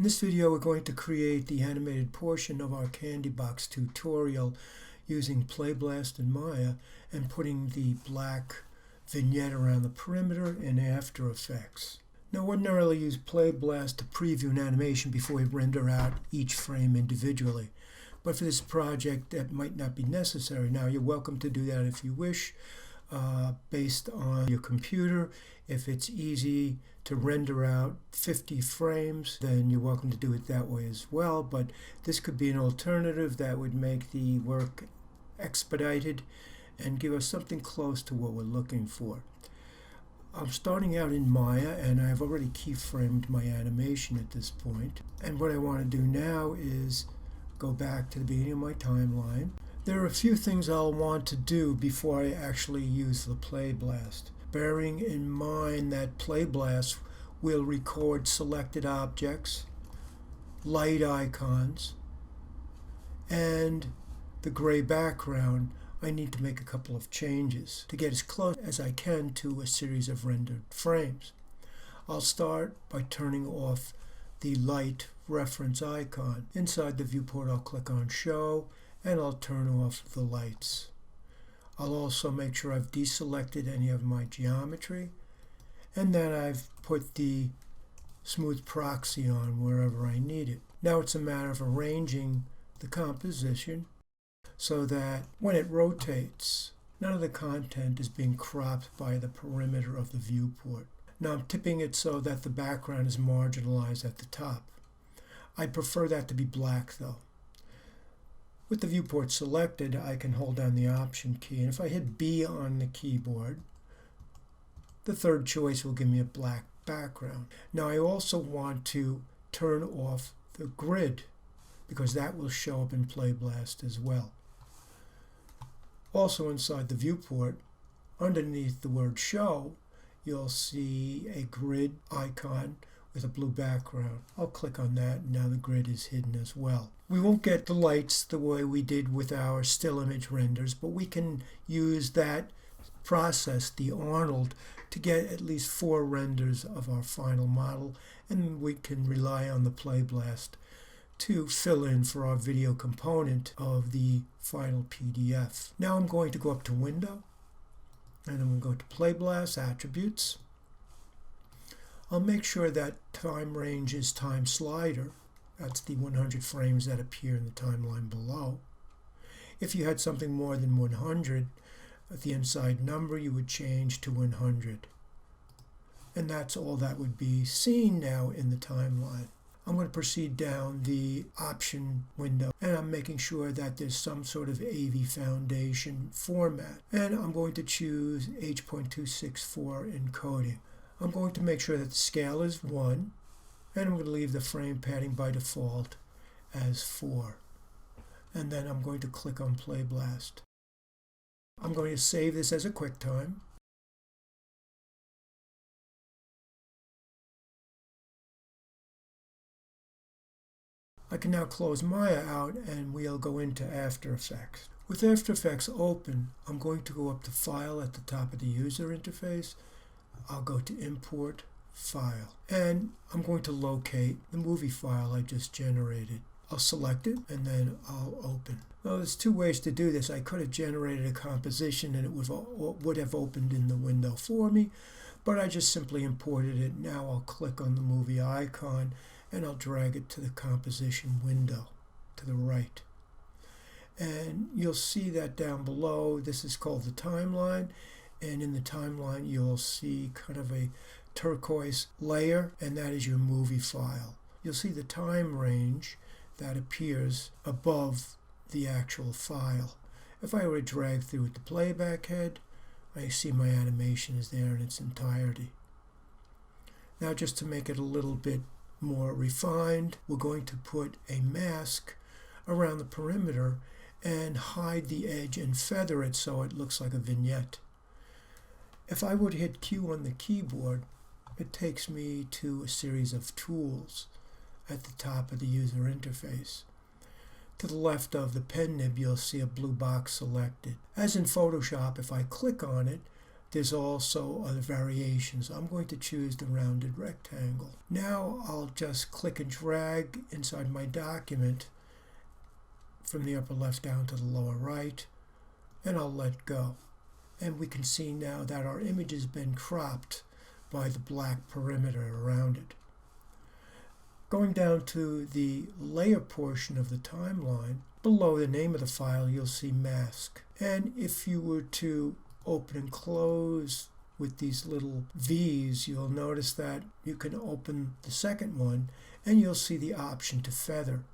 In this video, we're going to create the animated portion of our candy box tutorial using Playblast and Maya and putting the black vignette around the perimeter in After Effects. Now, ordinarily use Playblast to preview an animation before we render out each frame individually. But for this project, that might not be necessary. Now, you're welcome to do that if you wish, based on your computer. If it's easy to render out 50 frames, then you're welcome to do it that way as well. But this could be an alternative that would make the work expedited and give us something close to what we're looking for. I'm starting out in Maya, and I've already keyframed my animation at this point. And what I want to do now is go back to the beginning of my timeline. There are a few things I'll want to do before I actually use the Playblast, bearing in mind that Playblast will record selected objects, light icons, and the gray background. I need to make a couple of changes to get as close as I can to a series of rendered frames. I'll start by turning off the light reference icon. Inside the viewport, I'll click on Show, and I'll turn off the lights. I'll also make sure I've deselected any of my geometry, and then I've put the smooth proxy on wherever I need it. Now it's a matter of arranging the composition so that when it rotates, none of the content is being cropped by the perimeter of the viewport. Now I'm tipping it so that the background is marginalized at the top. I prefer that to be black though. With the viewport selected, I can hold down the Option key, and if I hit B on the keyboard, the third choice will give me a black background. Now I also want to turn off the grid, because that will show up in Playblast as well. Also inside the viewport, underneath the word Show, you'll see a grid icon with a blue background. I'll click on that, and now the grid is hidden as well. We won't get the lights the way we did with our still image renders, but we can use that process, the Arnold, to get at least 4 renders of our final model, and we can rely on the Playblast to fill in for our video component of the final PDF. Now I'm going to go up to Window, and I'm going to go to Playblast, Attributes. I'll make sure that time range is time slider. That's the 100 frames that appear in the timeline below. If you had something more than 100, the inside number you would change to 100. And that's all that would be seen now in the timeline. I'm going to proceed down the option window, and I'm making sure that there's some sort of AV Foundation format. And I'm going to choose H.264 encoding. I'm going to make sure that the scale is 1, and I'm going to leave the frame padding by default as 4. And then I'm going to click on Playblast. I'm going to save this as a QuickTime. I can now close Maya out, and we'll go into After Effects. With After Effects open, I'm going to go up to File at the top of the user interface. I'll go to Import, File, and I'm going to locate the movie file I just generated. I'll select it, and then I'll open. Well, there's 2 ways to do this. I could have generated a composition, and it would have opened in the window for me, but I just simply imported it. Now I'll click on the movie icon, and I'll drag it to the composition window to the right. And you'll see that down below, this is called the timeline, and in the timeline you'll see kind of a turquoise layer, and that is your movie file. You'll see the time range that appears above the actual file. If I were to drag through with the playback head, I see my animation is there in its entirety. Now, just to make it a little bit more refined, we're going to put a mask around the perimeter and hide the edge and feather it so it looks like a vignette. If I were to hit Q on the keyboard, it takes me to a series of tools at the top of the user interface. To the left of the pen nib, you'll see a blue box selected. As in Photoshop, if I click on it, there's also other variations. I'm going to choose the rounded rectangle. Now I'll just click and drag inside my document from the upper left down to the lower right, and I'll let go. And we can see now that our image has been cropped by the black perimeter around it. Going down to the layer portion of the timeline, below the name of the file you'll see mask. And if you were to open and close with these little V's, you'll notice that you can open the second one and you'll see the option to feather.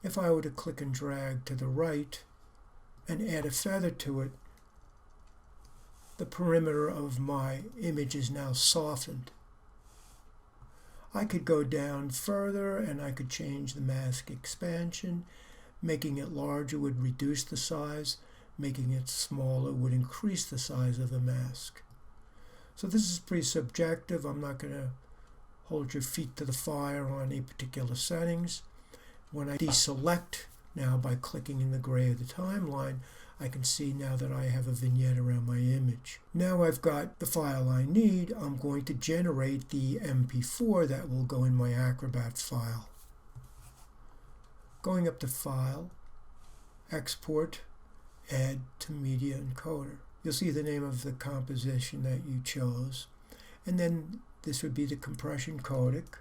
If I were to click and drag to the right and add a feather to it, the perimeter of my image is now softened. I could go down further and I could change the mask expansion. Making it larger would reduce the size. Making it smaller would increase the size of the mask. So this is pretty subjective. I'm not going to hold your feet to the fire on any particular settings. When I deselect now by clicking in the gray of the timeline, I can see now that I have a vignette around my image. Now I've got the file I need. I'm going to generate the MP4 that will go in my Acrobat file. Going up to File, Export, Add to Media Encoder. You'll see the name of the composition that you chose. And then this would be the compression codec.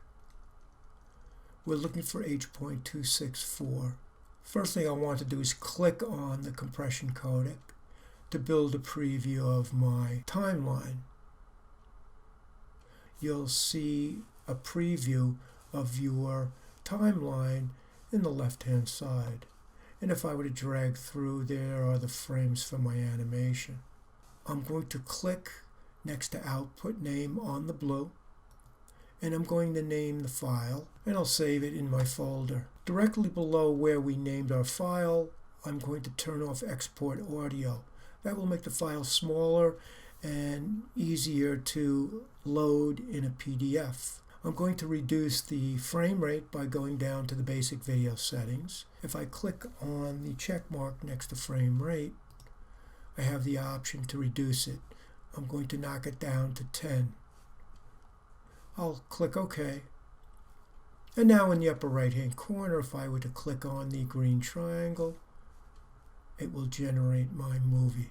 We're looking for H.264. First thing I want to do is click on the compression codec to build a preview of my timeline. You'll see a preview of your timeline in the left-hand side. And if I were to drag through, there are the frames for my animation. I'm going to click next to Output Name on the blue, and I'm going to name the file, and I'll save it in my folder. Directly below where we named our file, I'm going to turn off Export Audio. That will make the file smaller and easier to load in a PDF. I'm going to reduce the frame rate by going down to the basic video settings. If I click on the check mark next to frame rate, I have the option to reduce it. I'm going to knock it down to 10. I'll click OK. And now in the upper right hand corner, if I were to click on the green triangle, it will generate my movie.